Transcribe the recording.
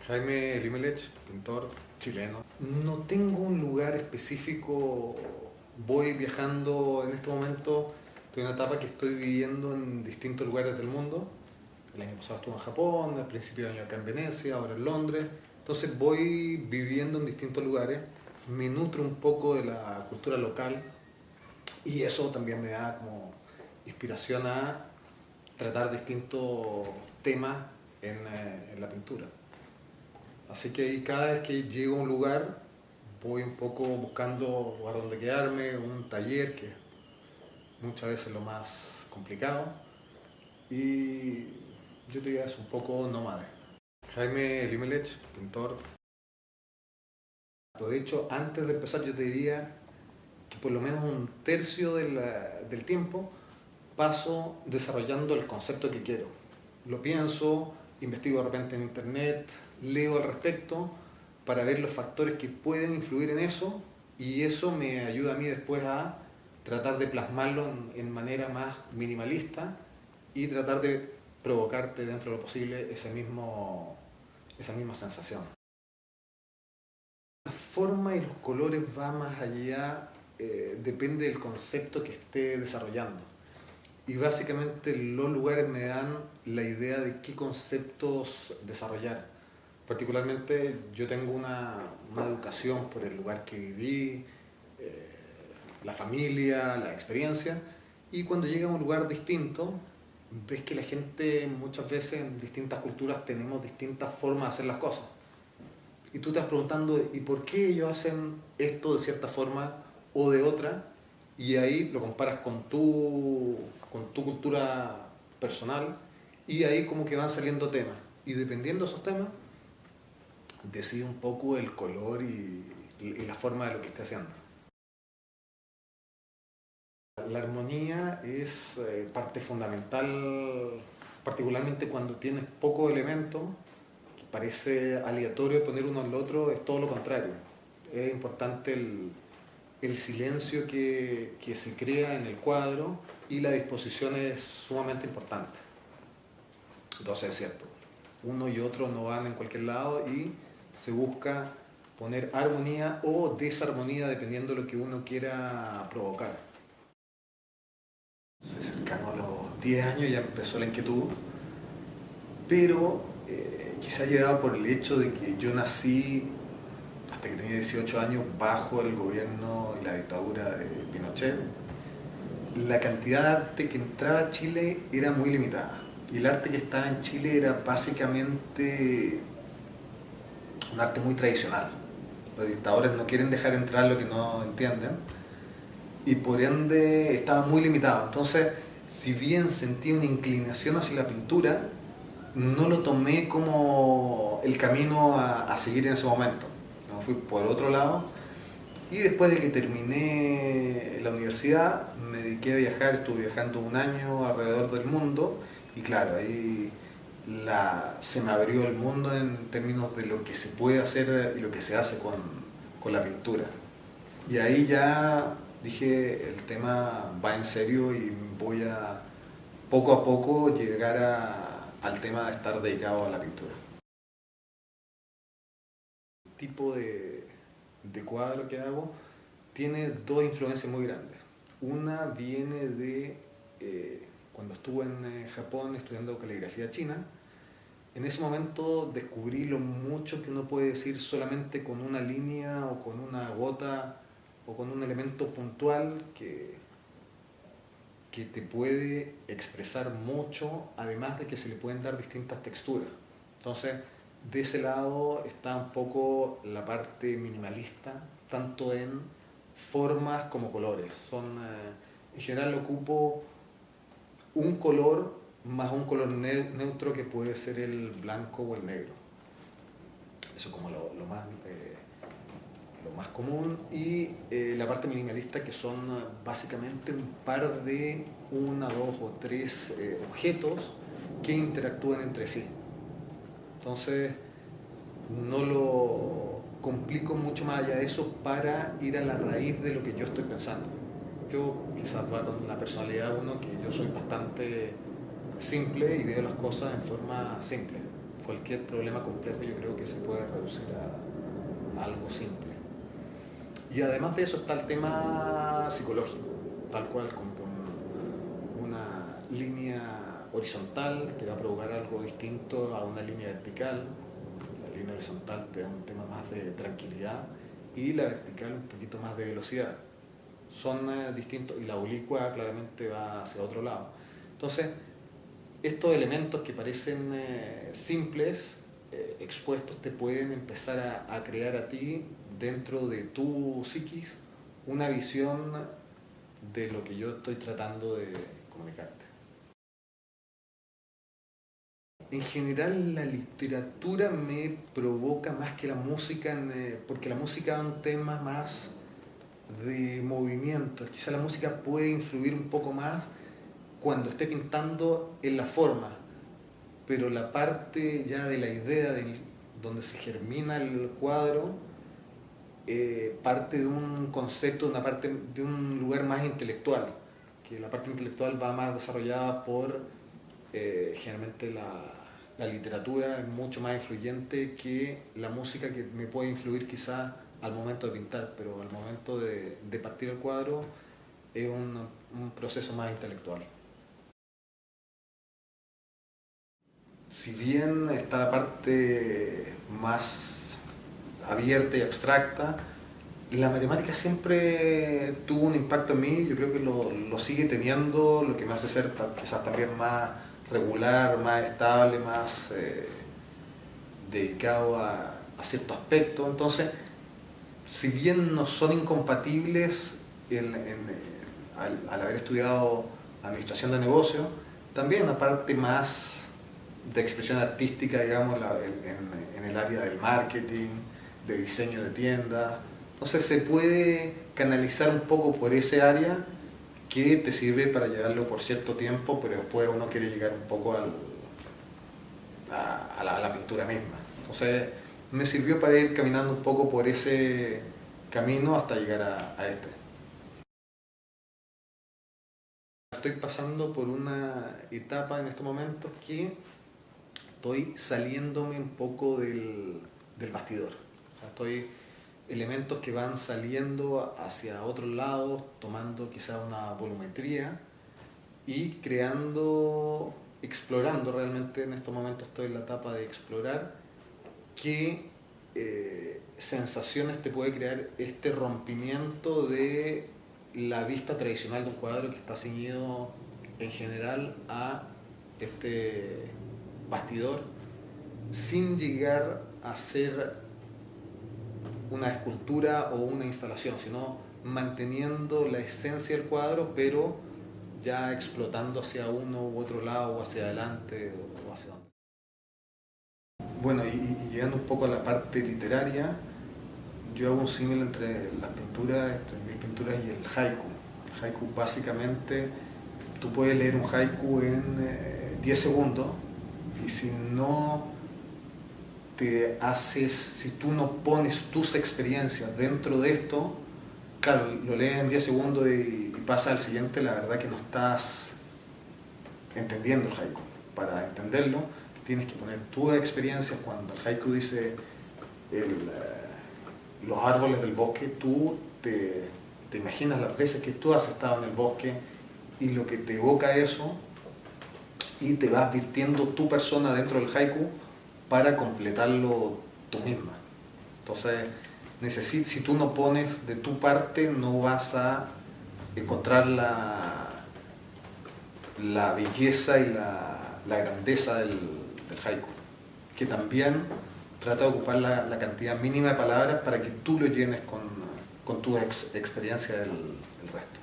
Jaime Limelech, pintor chileno. No tengo un lugar específico, voy viajando en este momento, estoy en una etapa que estoy viviendo en distintos lugares del mundo. El año pasado estuve en Japón, al principio de año acá en Venecia, ahora en Londres. Entonces voy viviendo en distintos lugares, me nutro un poco de la cultura local y eso también me da como inspiración a tratar distintos temas en la pintura. Así que ahí cada vez que llego a un lugar voy un poco buscando un lugar donde quedarme, un taller, que muchas veces es lo más complicado. Y yo diría es un poco nómade. Jaime Limelech, pintor. De hecho, antes de empezar yo te diría que por lo menos un tercio del tiempo paso desarrollando el concepto que quiero. Lo pienso, investigo de repente en internet, leo al respecto para ver los factores que pueden influir en eso y eso me ayuda a mí después a tratar de plasmarlo en manera más minimalista y tratar de provocarte dentro de lo posible esa misma sensación. La forma y los colores va más allá, depende del concepto que esté desarrollando. Y básicamente los lugares me dan la idea de qué conceptos desarrollar. Particularmente yo tengo una educación por el lugar que viví, eh, la familia, la experiencia, y cuando llega a un lugar distinto, ves que la gente muchas veces en distintas culturas tenemos distintas formas de hacer las cosas. Y tú te vas preguntando, ¿y por qué ellos hacen esto de cierta forma o de otra? Y ahí lo comparas con tu cultura personal y ahí como que van saliendo temas. Y dependiendo de esos temas, decide un poco el color y la forma de lo que esté haciendo. La armonía es parte fundamental, particularmente cuando tienes pocos elementos, que parece aleatorio poner uno al otro, es todo lo contrario. Es importante el silencio que se crea en el cuadro y la disposición es sumamente importante. Entonces es cierto, uno y otro no van en cualquier lado y se busca poner armonía o desarmonía dependiendo de lo que uno quiera provocar. Soy cercano a los 10 años ya empezó la inquietud, pero quizá llegado por el hecho de que yo nací hasta que tenía 18 años bajo el gobierno y la dictadura de Pinochet. La cantidad de arte que entraba a Chile era muy limitada. Y el arte que estaba en Chile era básicamente un arte muy tradicional. Los dictadores no quieren dejar entrar lo que no entienden y por ende estaba muy limitado. Entonces, si bien sentí una inclinación hacia la pintura, no lo tomé como el camino a seguir en ese momento. Me fui por otro lado y después de que terminé la universidad me dediqué a viajar, estuve viajando un año alrededor del mundo y claro, ahí se me abrió el mundo en términos de lo que se puede hacer y lo que se hace con la pintura. Y ahí ya dije, el tema va en serio y voy a poco a poco llegar al tema de estar dedicado a la pintura. El tipo de cuadro que hago tiene dos influencias muy grandes. Una viene de cuando estuve en Japón estudiando caligrafía china. En ese momento descubrí lo mucho que uno puede decir solamente con una línea o con una gota o con un elemento puntual que te puede expresar mucho, además de que se le pueden dar distintas texturas. Entonces, de ese lado está un poco la parte minimalista, tanto en formas como colores. En general ocupo un color más un color neutro que puede ser el blanco o el negro. Eso es como lo más común. Y la parte minimalista que son básicamente un par de una, dos o tres objetos que interactúan entre sí. Entonces no lo complico mucho más allá de eso para ir a la raíz de lo que yo estoy pensando. Yo quizás va con la personalidad de uno que yo soy bastante simple y veo las cosas en forma simple. cualquier problema complejo yo creo que se puede reducir a algo simple. Y además de eso está el tema psicológico, tal cual, como que una línea horizontal te va a provocar algo distinto a una línea vertical. La línea horizontal te da un tema más de tranquilidad y la vertical un poquito más de velocidad. Son distintos y la oblicua claramente va hacia otro lado. Entonces, estos elementos que parecen simples, expuestos, te pueden empezar a crear a ti, dentro de tu psiquis, una visión de lo que yo estoy tratando de comunicarte. En general la literatura me provoca más que la música, porque la música es un tema más de movimiento. Quizá la música puede influir un poco más cuando esté pintando en la forma, pero la parte ya de la idea donde se germina el cuadro parte de un concepto, de una parte de un lugar más intelectual, que la parte intelectual va más desarrollada por generalmente la literatura, es mucho más influyente que la música, que me puede influir quizá al momento de pintar, pero al momento de partir el cuadro es un proceso más intelectual. Si bien está la parte más abierta y abstracta, la matemática siempre tuvo un impacto en mí, yo creo que lo sigue teniendo, lo que me hace ser quizás también más regular, más estable, más dedicado a cierto aspecto. Entonces, si bien no son incompatibles al haber estudiado administración de negocios, también una parte más de expresión artística, digamos, en el área del marketing, de diseño de tiendas. Entonces se puede canalizar un poco por ese área que te sirve para llevarlo por cierto tiempo, pero después uno quiere llegar un poco a la pintura misma. Entonces me sirvió para ir caminando un poco por ese camino hasta llegar a este. Estoy pasando por una etapa en estos momentos que estoy saliéndome un poco del bastidor. O sea, estoy elementos que van saliendo hacia otros lados, tomando quizá una volumetría y creando, explorando realmente. En estos momentos estoy en la etapa de explorar qué sensaciones te puede crear este rompimiento de la vista tradicional de un cuadro que está ceñido en general a este bastidor, sin llegar a ser una escultura o una instalación, sino manteniendo la esencia del cuadro, pero ya explotando hacia uno u otro lado, o hacia adelante, o hacia donde. Bueno, y llegando un poco a la parte literaria, yo hago un símil entre las pinturas, entre mis pinturas y el haiku. El haiku básicamente, tú puedes leer un haiku en 10 segundos, y si no si tú no pones tus experiencias dentro de esto, claro, lo lees en 10 segundos y pasa al siguiente, la verdad que no estás entendiendo el haiku. Para entenderlo, tienes que poner tus experiencias. Cuando el haiku dice los árboles del bosque, tú te imaginas las veces que tú has estado en el bosque y lo que te evoca eso, y te vas virtiendo tu persona dentro del haiku para completarlo tú misma. Entonces, si tú no pones de tu parte, no vas a encontrar la belleza y la grandeza del haiku, que también trata de ocupar la cantidad mínima de palabras para que tú lo llenes con tu experiencia del resto.